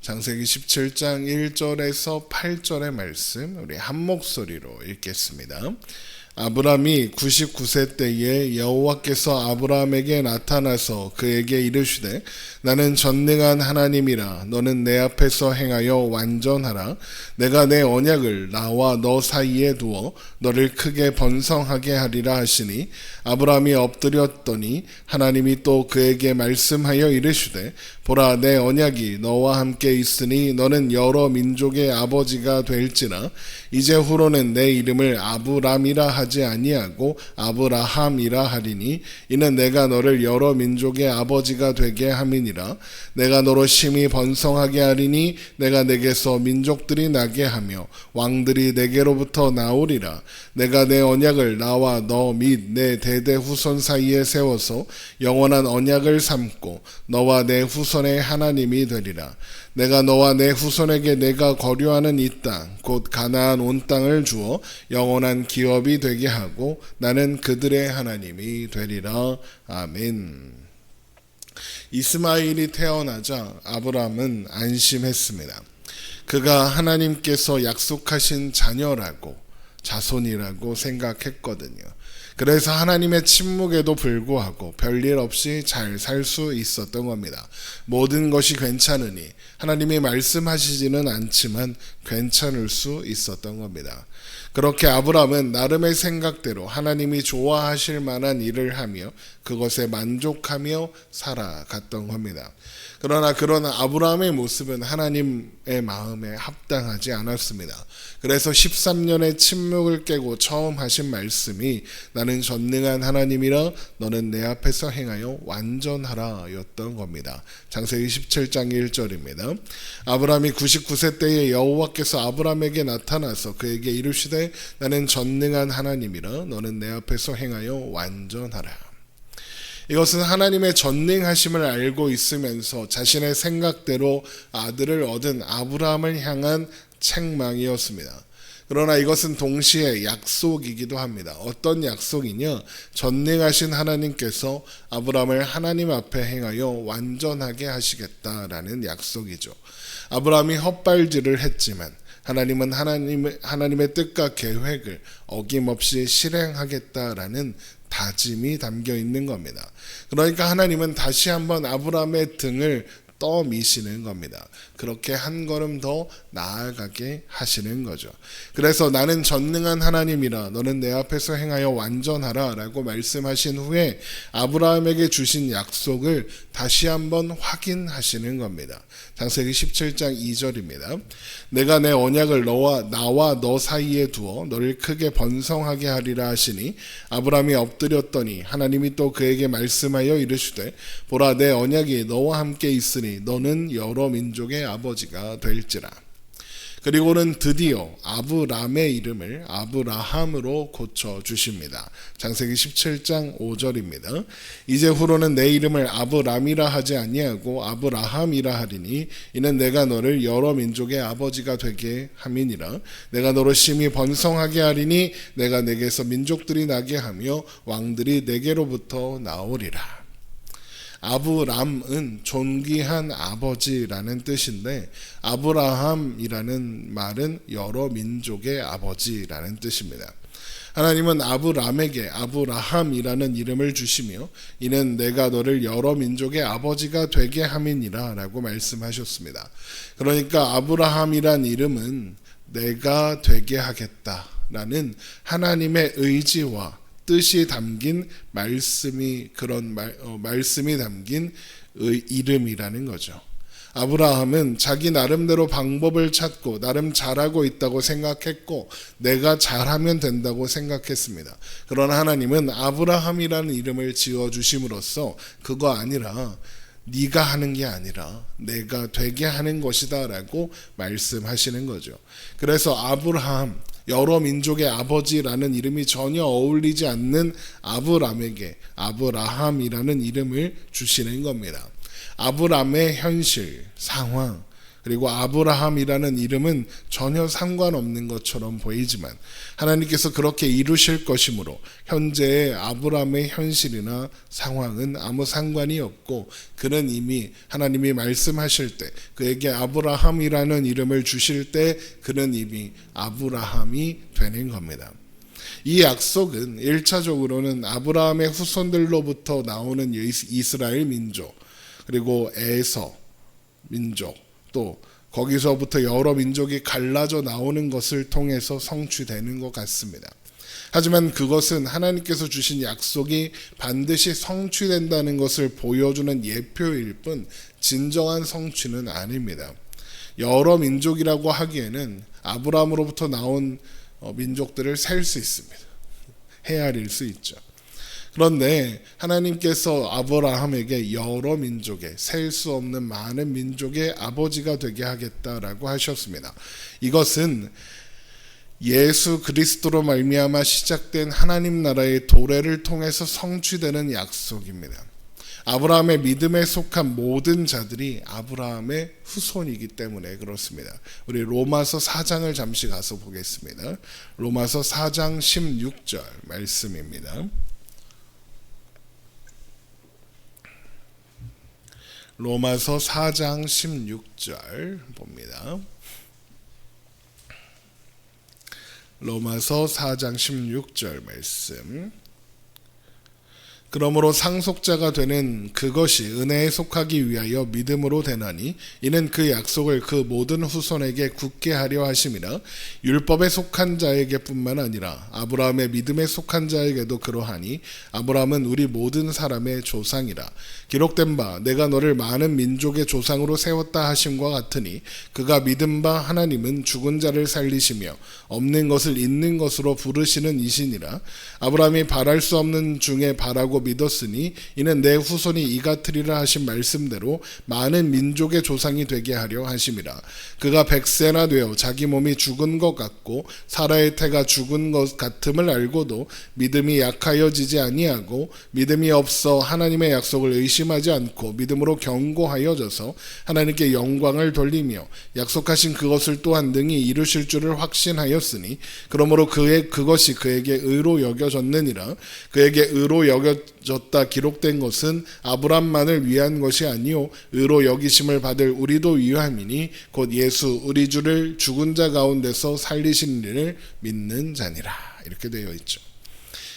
창세기 17장 1절에서 8절의 말씀 우리 한 목소리로 읽겠습니다. 아브람이 99세 때에 여호와께서 아브람에게 나타나서 그에게 이르시되 나는 전능한 하나님이라 너는 내 앞에서 행하여 완전하라. 내가 내 언약을 나와 너 사이에 두어 너를 크게 번성하게 하리라 하시니 아브람이 엎드렸더니 하나님이 또 그에게 말씀하여 이르시되 보라 내 언약이 너와 함께 있으니 너는 여러 민족의 아버지가 될지라. 이제 후로는 내 이름을 아브람이라 하지 아니하고 아브라함이라 하리니 이는 내가 너를 여러 민족의 아버지가 되게 함이니라. 내가 너로 심히 번성하게 하리니 내가 내게서 민족들이 나게 하며 왕들이 내게로부터 나오리라. 내가 내 언약을 나와 너 및 내 대대 후손 사이에 세워서 영원한 언약을 삼고 너와 내 후손의 하나님이 되리라. 내가 너와 내 후손에게 내가 거류하는 이 땅 곧 가나안 온 땅을 주어 영원한 기업이 되게 하고 나는 그들의 하나님이 되리라. 아멘. 이스마엘이 태어나자 아브람은 안심했습니다. 그가 하나님께서 약속하신 자녀라고 자손이라고 생각했거든요. 그래서 하나님의 침묵에도 불구하고 별일 없이 잘 살 수 있었던 겁니다. 모든 것이 괜찮으니 하나님이 말씀하시지는 않지만 괜찮을 수 있었던 겁니다. 그렇게 아브람은 나름의 생각대로 하나님이 좋아하실 만한 일을 하며 그것에 만족하며 살아갔던 겁니다. 그러나 그런 아브라함의 모습은 하나님의 마음에 합당하지 않았습니다. 그래서 13년의 침묵을 깨고 처음 하신 말씀이 나는 전능한 하나님이라 너는 내 앞에서 행하여 완전하라 였던 겁니다. 창세기 17장 1절입니다. 아브라함이 99세 때에 여호와께서 아브라함에게 나타나서 그에게 이르시되 나는 전능한 하나님이라 너는 내 앞에서 행하여 완전하라. 이것은 하나님의 전능하심을 알고 있으면서 자신의 생각대로 아들을 얻은 아브라함을 향한 책망이었습니다. 그러나 이것은 동시에 약속이기도 합니다. 어떤 약속이냐? 전능하신 하나님께서 아브라함을 하나님 앞에 행하여 완전하게 하시겠다라는 약속이죠. 아브라함이 헛발질을 했지만 하나님은 하나님의 뜻과 계획을 어김없이 실행하겠다라는 다짐이 담겨 있는 겁니다. 그러니까 하나님은 다시 한번 아브라함의 등을 떠미시는 겁니다. 그렇게 한 걸음 더 나아가게 하시는 거죠. 그래서 나는 전능한 하나님이라 너는 내 앞에서 행하여 완전하라 라고 말씀하신 후에 아브라함에게 주신 약속을 다시 한번 확인하시는 겁니다. 창세기 17장 2절입니다. 내가 내 언약을 나와 너 사이에 두어 너를 크게 번성하게 하리라 하시니 아브라함이 엎드렸더니 하나님이 또 그에게 말씀하여 이르시되 보라 내 언약이 너와 함께 있으니 너는 여러 민족의 아버지가 될지라. 그리고는 드디어 아브람의 이름을 아브라함으로 고쳐주십니다. 창세기 17장 5절입니다. 이제 후로는 내 이름을 아브람이라 하지 아니하고 아브라함이라 하리니 이는 내가 너를 여러 민족의 아버지가 되게 함이니라. 내가 너로 심히 번성하게 하리니 내가 내게서 민족들이 나게 하며 왕들이 내게로부터 나오리라. 아브람은 존귀한 아버지라는 뜻인데 아브라함이라는 말은 여러 민족의 아버지라는 뜻입니다. 하나님은 아브람에게 아브라함이라는 이름을 주시며 이는 내가 너를 여러 민족의 아버지가 되게 함이니라 라고 말씀하셨습니다. 그러니까 아브라함이란 이름은 내가 되게 하겠다라는 하나님의 의지와 뜻이 담긴 말씀이 담긴 이름이라는 거죠. 아브라함은 자기 나름대로 방법을 찾고 나름 잘하고 있다고 생각했고 내가 잘하면 된다고 생각했습니다. 그러나 하나님은 아브라함이라는 이름을 지어주심으로써 그거 아니라 네가 하는 게 아니라 내가 되게 하는 것이다 라고 말씀하시는 거죠. 그래서 아브라함 여러 민족의 아버지라는 이름이 전혀 어울리지 않는 아브람에게 아브라함이라는 이름을 주시는 겁니다. 아브람의 현실, 상황, 그리고 아브라함이라는 이름은 전혀 상관없는 것처럼 보이지만 하나님께서 그렇게 이루실 것이므로 현재의 아브라함의 현실이나 상황은 아무 상관이 없고, 그는 이미 하나님이 말씀하실 때, 그에게 아브라함이라는 이름을 주실 때 그는 이미 아브라함이 되는 겁니다. 이 약속은 1차적으로는 아브라함의 후손들로부터 나오는 이스라엘 민족, 그리고 에서 민족, 또 거기서부터 여러 민족이 갈라져 나오는 것을 통해서 성취되는 것 같습니다. 하지만 그것은 하나님께서 주신 약속이 반드시 성취된다는 것을 보여주는 예표일 뿐 진정한 성취는 아닙니다. 여러 민족이라고 하기에는 아브라함으로부터 나온 민족들을 셀 수 있습니다. 헤아릴 수 있죠. 그런데 하나님께서 아브라함에게 여러 민족의, 셀 수 없는 많은 민족의 아버지가 되게 하겠다라고 하셨습니다. 이것은 예수 그리스도로 말미암아 시작된 하나님 나라의 도래를 통해서 성취되는 약속입니다. 아브라함의 믿음에 속한 모든 자들이 아브라함의 후손이기 때문에 그렇습니다. 우리 로마서 4장을 잠시 가서 보겠습니다. 로마서 4장 16절 말씀입니다. 로마서 4장 16절 봅니다. 로마서 4장 16절 말씀. 그러므로 상속자가 되는 그것이 은혜에 속하기 위하여 믿음으로 되나니 이는 그 약속을 그 모든 후손에게 굳게 하려 하심이라. 율법에 속한 자에게 뿐만 아니라 아브라함의 믿음에 속한 자에게도 그러하니 아브라함은 우리 모든 사람의 조상이라. 기록된 바 내가 너를 많은 민족의 조상으로 세웠다 하심과 같으니 그가 믿은 바 하나님은 죽은 자를 살리시며 없는 것을 있는 것으로 부르시는 이시니라. 아브라함이 바랄 수 없는 중에 바라고 믿었으니 이는 내 후손이 이같으리라 하신 말씀대로 많은 민족의 조상이 되게 하려 하심이라. 그가 100세나 되어 자기 몸이 죽은 것 같고 사라의 태가 죽은 것 같음을 알고도 믿음이 약하여지지 아니하고 믿음이 없어 하나님의 약속을 의심하지 않고 믿음으로 견고하여져서 하나님께 영광을 돌리며 약속하신 그것을 또한 능히 이루실 줄을 확신하였으니 그러므로 그것이 그에게 의로 여겨졌느니라. 그에게 의로 여겨졌다 기록된 것은 아브람만을 위한 것이 아니요 의로 여기심을 받을 우리도 위함이니 곧 예수 우리 주를 죽은 자 가운데서 살리신 이를 믿는 자니라. 이렇게 되어 있죠.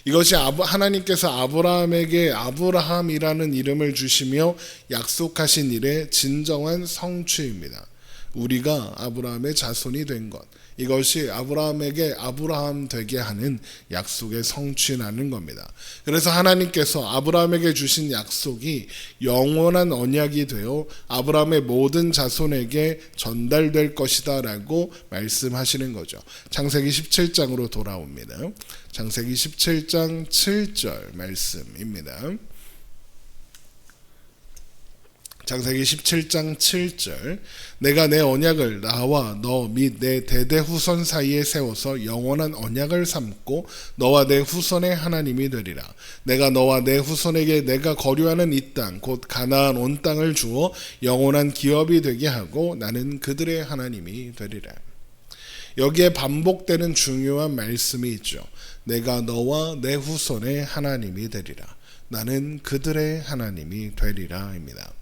이것이 하나님께서 아브라함에게 아브라함이라는 이름을 주시며 약속하신 일의 진정한 성취입니다. 우리가 아브라함의 자손이 된 것, 이것이 아브라함에게 아브라함 되게 하는 약속의 성취라는 겁니다. 그래서 하나님께서 아브라함에게 주신 약속이 영원한 언약이 되어 아브라함의 모든 자손에게 전달될 것이다 라고 말씀하시는 거죠. 창세기 17장으로 돌아옵니다. 창세기 17장 7절 말씀입니다. 창세기 17장 7절 내가 내 언약을 나와 너 및 내 대대 후손 사이에 세워서 영원한 언약을 삼고 너와 내 후손의 하나님이 되리라. 내가 너와 내 후손에게 내가 거류하는 이 땅 곧 가나안 온 땅을 주어 영원한 기업이 되게 하고 나는 그들의 하나님이 되리라. 여기에 반복되는 중요한 말씀이 있죠. 내가 너와 내 후손의 하나님이 되리라. 나는 그들의 하나님이 되리라입니다.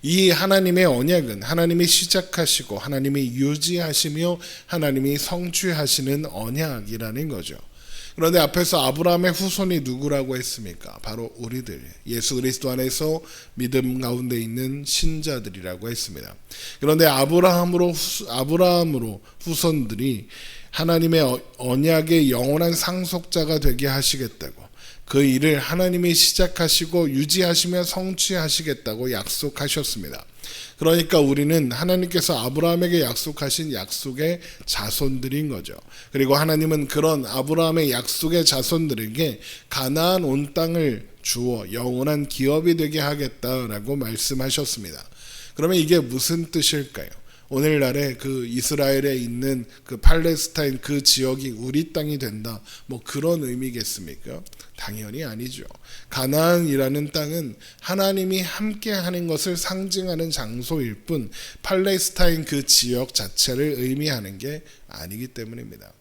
이 하나님의 언약은 하나님이 시작하시고 하나님이 유지하시며 하나님이 성취하시는 언약이라는 거죠. 그런데 앞에서 아브라함의 후손이 누구라고 했습니까? 바로 우리들, 예수 그리스도 안에서 믿음 가운데 있는 신자들이라고 했습니다. 그런데 아브라함으로 후손들이 하나님의 언약의 영원한 상속자가 되게 하시겠다고, 그 일을 하나님이 시작하시고 유지하시며 성취하시겠다고 약속하셨습니다. 그러니까 우리는 하나님께서 아브라함에게 약속하신 약속의 자손들인 거죠. 그리고 하나님은 그런 아브라함의 약속의 자손들에게 가나안 온 땅을 주어 영원한 기업이 되게 하겠다라고 말씀하셨습니다. 그러면 이게 무슨 뜻일까요? 오늘날의 그 이스라엘에 있는 그 팔레스타인 그 지역이 우리 땅이 된다, 뭐 그런 의미겠습니까? 당연히 아니죠. 가나안이라는 땅은 하나님이 함께 하는 것을 상징하는 장소일 뿐 팔레스타인 그 지역 자체를 의미하는 게 아니기 때문입니다.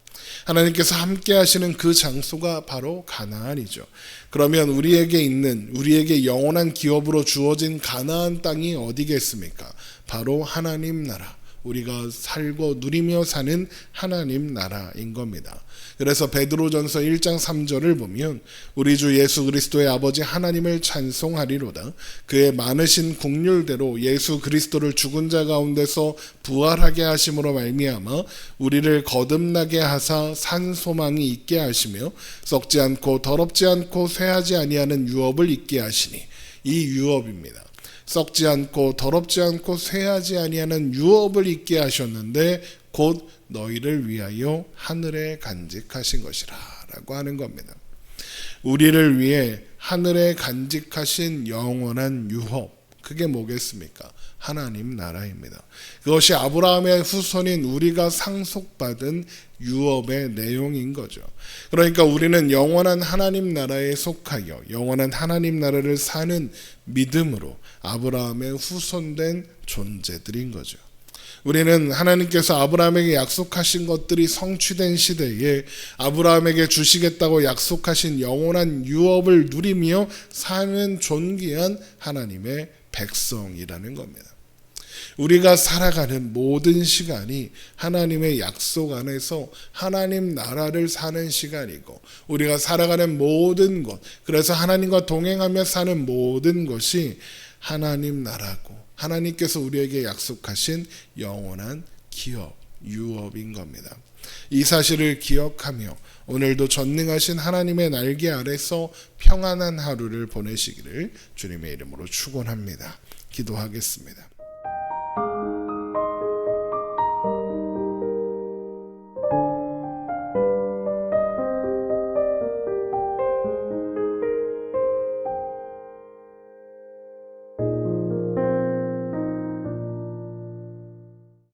하나님께서 함께 하시는 그 장소가 바로 가나안이죠. 그러면 우리에게 영원한 기업으로 주어진 가나안 땅이 어디겠습니까? 바로 하나님 나라, 우리가 살고 누리며 사는 하나님 나라인 겁니다. 그래서 베드로전서 1장 3절을 보면 우리 주 예수 그리스도의 아버지 하나님을 찬송하리로다. 그의 많으신 긍휼대로 예수 그리스도를 죽은 자 가운데서 부활하게 하심으로 말미암아 우리를 거듭나게 하사 산 소망이 있게 하시며 썩지 않고 더럽지 않고 쇠하지 아니하는 유업을 있게 하시니, 이 유업입니다. 썩지 않고 더럽지 않고 쇠하지 아니하는 유업을 있게 하셨는데 곧 너희를 위하여 하늘에 간직하신 것이라 라고 하는 겁니다. 우리를 위해 하늘에 간직하신 영원한 유업, 그게 뭐겠습니까? 하나님 나라입니다. 그것이 아브라함의 후손인 우리가 상속받은 유업의 내용인 거죠. 그러니까 우리는 영원한 하나님 나라에 속하여 영원한 하나님 나라를 사는 믿음으로 아브라함의 후손된 존재들인 거죠. 우리는 하나님께서 아브라함에게 약속하신 것들이 성취된 시대에 아브라함에게 주시겠다고 약속하신 영원한 유업을 누리며 사는 존귀한 하나님의 백성이라는 겁니다. 우리가 살아가는 모든 시간이 하나님의 약속 안에서 하나님 나라를 사는 시간이고, 우리가 살아가는 모든 것, 그래서 하나님과 동행하며 사는 모든 것이 하나님 나라고 하나님께서 우리에게 약속하신 영원한 기업, 유업인 겁니다. 이 사실을 기억하며 오늘도 전능하신 하나님의 날개 아래서 평안한 하루를 보내시기를 주님의 이름으로 축원합니다. 기도하겠습니다.